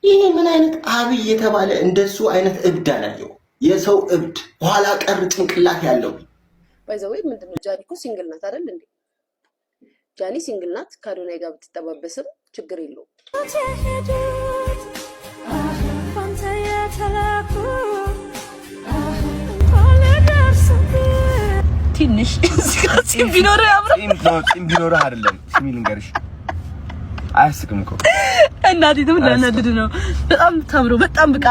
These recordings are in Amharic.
ይሄ ምን አይነት አብይ የተባለ እንደሱ አይነት እብድ አላየው። የሰው እብድ ኋላ ቀር ጭንቅላት ያለው ባይዘው ምንድነው? ጃኒ እኮ ሲንግል ናት አይደል እንዴ? ጃኒ ሲንግል ናት። ካዶናይ ጋር ብትጠባበስም ችግር የለውም። ትንሽ ሲም ቢኖርህ ያምራል። ሲም ቢኖርህ አይደለም ሲም ልንገርሽ አያስቅም እኮ እናቴ ለነድድ ነው። በጣም ታምሮ በጣም በቃ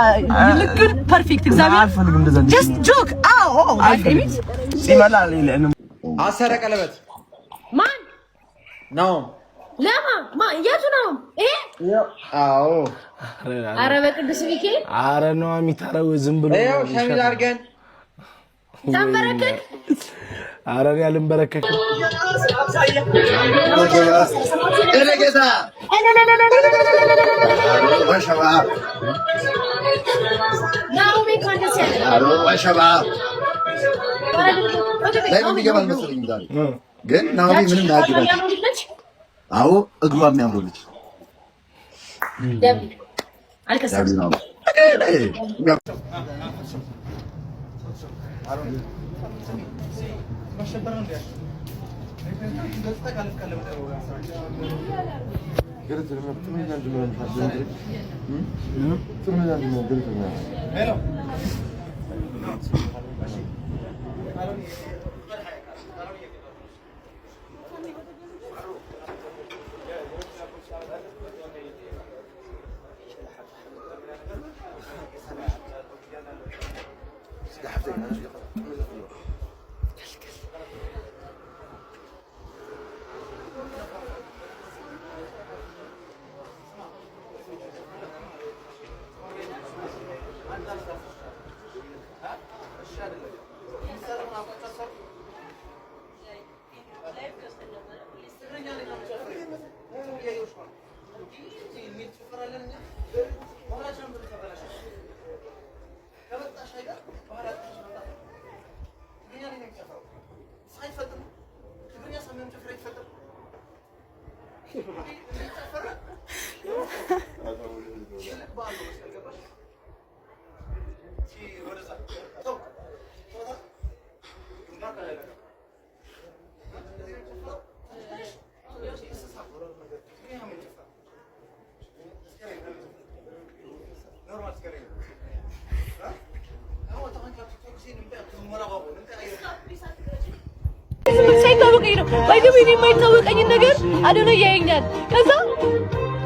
ልክ ፐርፌክት እግዚአብሔር አልፈልግም እንደዛ just joke አዎ አይሚት ሲማላ ለነ አሰረ ቀለበት ማን ነው ለማ የቱ ነው ይሄ? አዎ አረ በቅዱስ ሚካኤል አረ ነው የሚታረው ዝም ብሎ ይሄው ሸሚዝ አድርገን ተንበረከክ አረ ያልን በረከክ እለገዛ ወሸባብ ናውሚ ኮንደስ ያለ አሮ ወሸባብ ለምን ይገባል መሰለኝ ዛሬ ግን ናውሚ ምንም አያግባች። አዎ እግሯ የሚያምሩ ልጅ ዳቪድ አልከሰም ባይገበኝ የማይታወቀኝ ነገር አደነ ያየኛል። ከዛ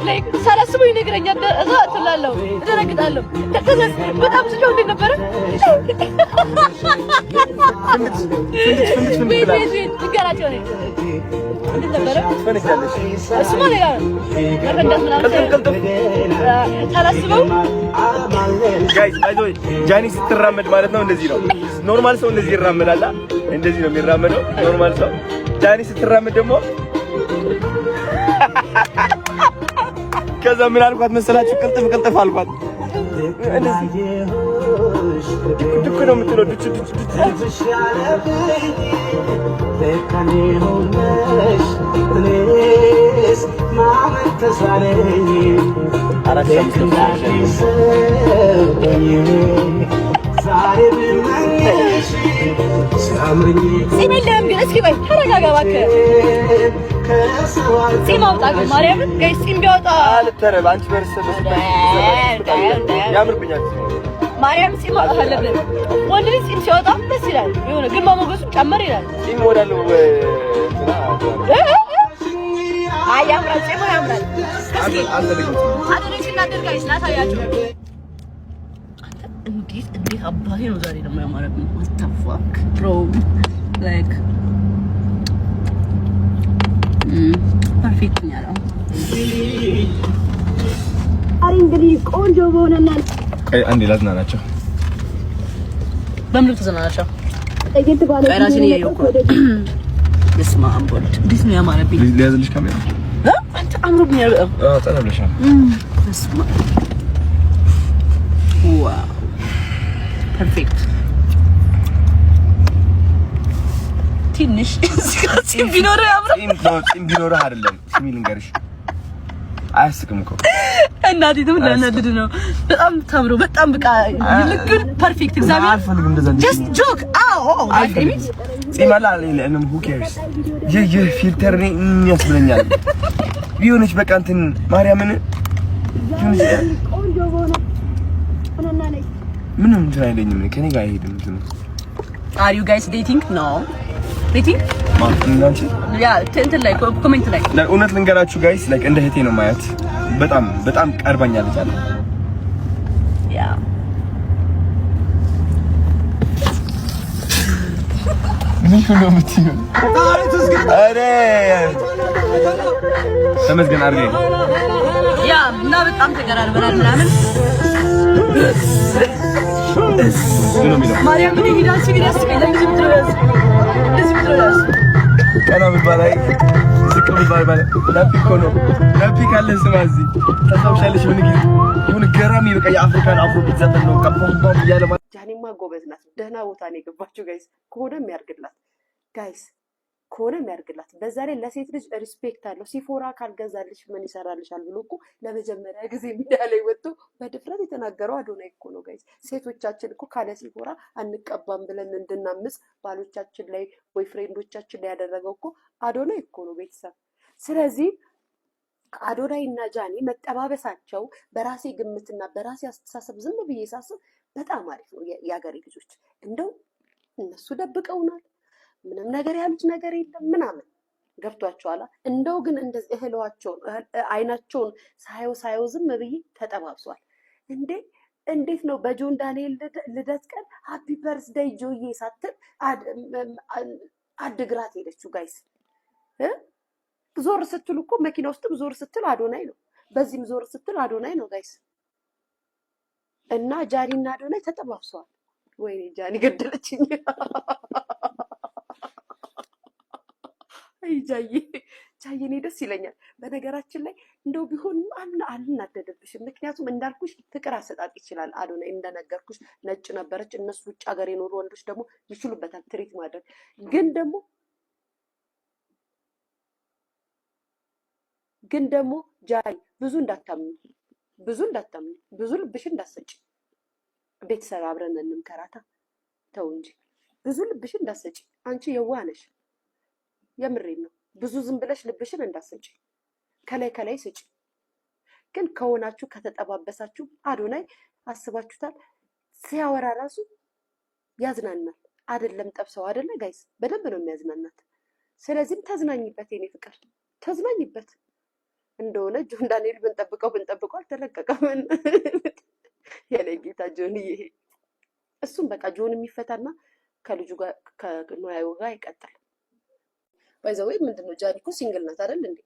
ላይክ ሳላስበው ይነግረኛል። እዛ አትላለሁ እደረግጣለሁ። ከዛ በጣም ስለው እንደነበረ ቤት ይገራቸው ነው እንደነበረ እሱ ማለት ነው። ሳላስበው ጋይስ ባይዞይ ጃኒ ስትራመድ ማለት ነው እንደዚህ ነው። ኖርማል ሰው እንደዚህ ይራመዳል። እንደዚህ ነው የሚራመደው ኖርማል ሰው። ጃኒ ስትራመድ ደግሞ ከዛ ምን አልኳት መሰላችሁ? ቅልጥፍ አልኳት። ድክ ነው የምትለው ድች ጺም የለህም ግን እስኪ በይ ተረጋጋ እባክህ። ጺም አውጣ ግን ማርያምን ጋይስ ጺም ቢያወጣ አልተረብ አንቺ በርሰበስ ያምርብኛል። ማርያም ጺም ማውጣት አለብን። ወንድ ልጅ ጺም ሲያወጣ ደስ ይላል። የሆነ ግርማ ሞገሱ ጨመር ይላል። ጺም ወዳለው አይ ያምራል፣ ጺሙ ያምራል። እስኪ አደረች እናደርጋ ይስላታያችሁ። እንዴት አባቴ ነው ዛሬ ደግሞ ያማረብኝ። what the fuck bro like ፐርፌክት ነው። አሪ እንግዲህ ቆንጆ በሆነና አንዴ ላዝናናቸው። በምን ተዘናናቸው? ራሴን እያየሁ እኮ በስመ አብ ወልድ እንዴት ነው ያማረብኝ። ሊያዝልሽ ካሜራ አንተ አምሮብኛል በጣም። ጠራብለሻል። በስመ አብ ፐርፌክት ትንሽ ሲም ቢኖር ያምራል ሲም ቢኖር አይደለም ሲም ልንገርሽ አያስቅም እኮ እናቴ ተምናናድድ ነው በጣም ታምሮ በጣም በቃ ልክ ፐርፌክት እግዚአብሔር አልፈልግም እንደዛ just joke አይሚት ሲማላ ለምን who cares ፊልተር ነኝ ያስብለኛል ቢሆንሽ በቃ እንትን ማርያምን ቆንጆ ሆነ ሆነና ነኝ ምንም እንትን አይለኝም ከኔ ጋር አይሄድም እንትን are you guys dating no dating ማንቺ ያ እንትን ላይ ኮሜንት ላይ እውነት ልንገራችሁ ጋይስ ላይክ እንደ እህቴ ነው ማያት በጣም በጣም ቀርባኛለች አለ ያ ምን ነው የምትይው አረ ተመስገን አድርገኝ ያ እና በጣም ተቀራርበናል ምናምን ነው የሚለው ማርያም ምን ይላል ሲሪየስ ለምን ትብትረስ እንደዚህ ትብትረስ ቀና በባላይ ዝቅ በባላይ ላፒ ኮኖ ላፒ ካለ ስማዚ ተሳውሻለሽ ምን ገራሚ በቃ የአፍሪካን አፍሮ ቢት ዘፈን ነው ከፖምፖም ያለ ጃኒማ ጎበዝ ናት ደህና ቦታ ነው የገባችው ጋይስ ከሆነም ያርግላት ጋይስ ከሆነም ያርግላት በዛ ላይ ለሴት ልጅ ሪስፔክት አለው ሲፎራ ካልገዛልሽ ምን ይሰራልሻል ብሎ እኮ ለመጀመሪያ ጊዜ ሚዲያ ላይ ወጥቶ በድፍረት የተናገረው አዶናይ እኮ ነው ጋይስ ሴቶቻችን እኮ ካለ ሲፎራ አንቀባም ብለን እንድናምጽ ባሎቻችን ላይ ቦይፍሬንዶቻችን ላይ ያደረገው እኮ አዶናይ እኮ ነው ቤተሰብ ስለዚህ አዶናይ እና ጃኒ መጠባበሳቸው በራሴ ግምትና በራሴ አስተሳሰብ ዝም ብዬ ሳስብ በጣም አሪፍ ነው ያገሬ ልጆች እንደው እነሱ ደብቀውናል ምንም ነገር ያሉት ነገር የለም ምናምን ገብቷቸዋል እንደው ግን እንደዚህ እህሏቸውን አይናቸውን ሳይው ዝም ብዬ ተጠባብሷል እንዴት ነው በጆን ዳንኤል ልደት ቀን ሃፒ በርዝዴይ ጆዬ ሳትል አድግራት ሄደችው ጋይስ ዞር ስትል እኮ መኪና ውስጥም ዞር ስትል አዶናይ ነው በዚህም ዞር ስትል አዶናይ ነው ጋይስ እና ጃኒና አዶናይ ተጠባብሷል ወይኔ ጃኒ ገደለችኝ ጃዬ እኔ ደስ ይለኛል በነገራችን ላይ እንደው ቢሆን አልናደደብሽም ምክንያቱም እንዳልኩሽ ፍቅር አሰጣጥ ይችላል አዶናይ እንደነገርኩሽ ነጭ ነበረች እነሱ ውጭ ሀገር የኖሩ ወንዶች ደግሞ ይችሉበታል ትሪት ማድረግ ግን ደግሞ ጃይ ብዙ እንዳታምኑ ብዙ ልብሽ እንዳሰጭ ቤተሰብ አብረን እንምከራታ ተው እንጂ ብዙ ልብሽ እንዳሰጭ አንቺ የዋህ ነሽ የምሬን ነው ብዙ ዝም ብለሽ ልብሽን እንዳሰጭ ከላይ ስጭ ግን ከሆናችሁ ከተጠባበሳችሁ አዶናይ አስባችሁታል ሲያወራ ራሱ ያዝናናል አይደለም ጠብሰው አይደለ ጋይስ በደንብ ነው የሚያዝናናት ስለዚህም ተዝናኝበት የኔ ፍቅር ተዝናኝበት እንደሆነ ጆን ዳንኤል ብንጠብቀው አልተለቀቀም የኔ ጌታ ጆንዬ እሱም በቃ ጆን የሚፈታና ከልጁ ጋር ከኖያዩ ጋር ይቀጥል ባይዘው ምንድነው ጃኒ እኮ ሲንግል ናት አይደል እንዴ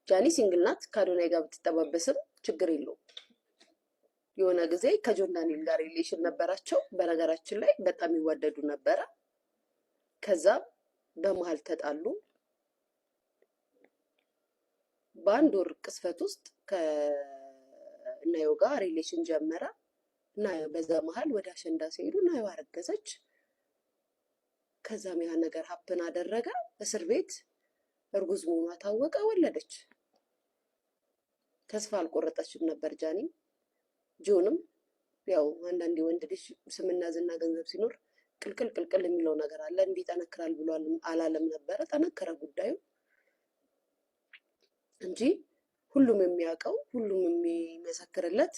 ጃኒ ሲንግል ናት ከአዶናይ ጋር ብትጠባበስም ችግር የለውም የሆነ ጊዜ ከጆን ዳንኤል ጋር ሪሌሽን ነበራቸው በነገራችን ላይ በጣም ይዋደዱ ነበር ከዛ በመሃል ተጣሉ በአንድ ወር ቅስፈት ውስጥ ከናዮ ጋር ሪሌሽን ጀመረ እና በዛ መሃል ወደ አሸንዳ ሲሄዱ ናዮ አረገዘች ከዛም ያ ነገር ሀፕን አደረገ እስር ቤት እርጉዝ መሆኗ ታወቀ ወለደች ተስፋ አልቆረጠችም ነበር ጃኒ ጆንም ያው አንዳንዴ ወንድ ልጅ ስምና ዝና ገንዘብ ሲኖር ቅልቅል የሚለው ነገር አለ እንዲጠነክራል ብሎ አላለም ነበር ተነከረ ጉዳዩ እንጂ ሁሉም የሚያውቀው ሁሉም የሚመሰክርለት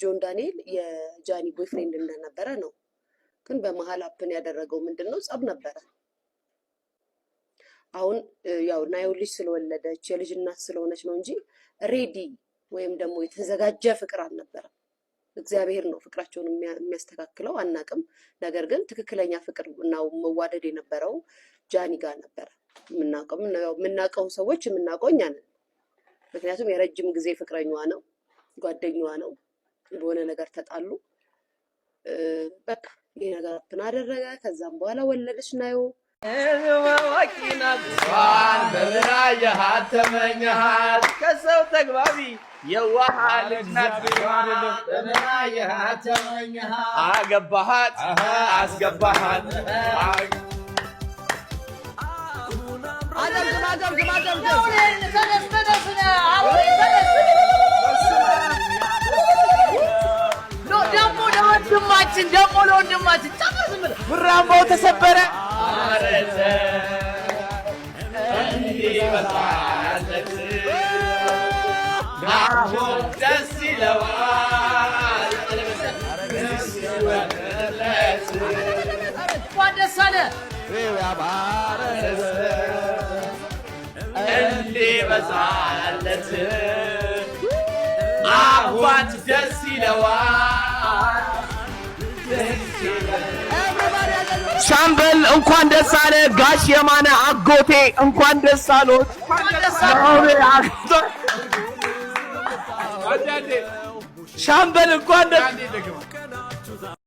ጆን ዳንኤል የጃኒ ቦይፍሬንድ እንደነበረ ነው ግን በመሃል አፕን ያደረገው ምንድነው ጸብ ነበር አሁን ያው ናዮ ልጅ ስለወለደች የልጅ እናት ስለሆነች ነው እንጂ ሬዲ ወይም ደግሞ የተዘጋጀ ፍቅር አልነበረም እግዚአብሔር ነው ፍቅራቸውን የሚያስተካክለው አናቅም ነገር ግን ትክክለኛ ፍቅር ነው መዋደድ የነበረው ጃኒ ጋር ነበር ምናቀው ሰዎች ምናቆኛ ነን ምክንያቱም የረጅም ጊዜ ፍቅረኛዋ ነው ጓደኛዋ ነው በሆነ ነገር ተጣሉ በቃ ይሄ ነገር አደረገ ከዛም በኋላ ወለደች ናዮ ዋቂና ሷን በራያ ሀተመኛት ከሰው ተግባቢ የዋህ ልጅ ናት አገባሃት አስገባሃት ደግሞ ለወንድማችን ብራምባው ተሰበረ ደስ ይለዋል እንኳን ደስ አለ እንዲበዛለት አባት ደስ ይለዋል ሻምበል እንኳን ደስ አለ ጋሽ የማነ አጎቴ እንኳን ደስ አሎት ሻምበል እንኳን ደስ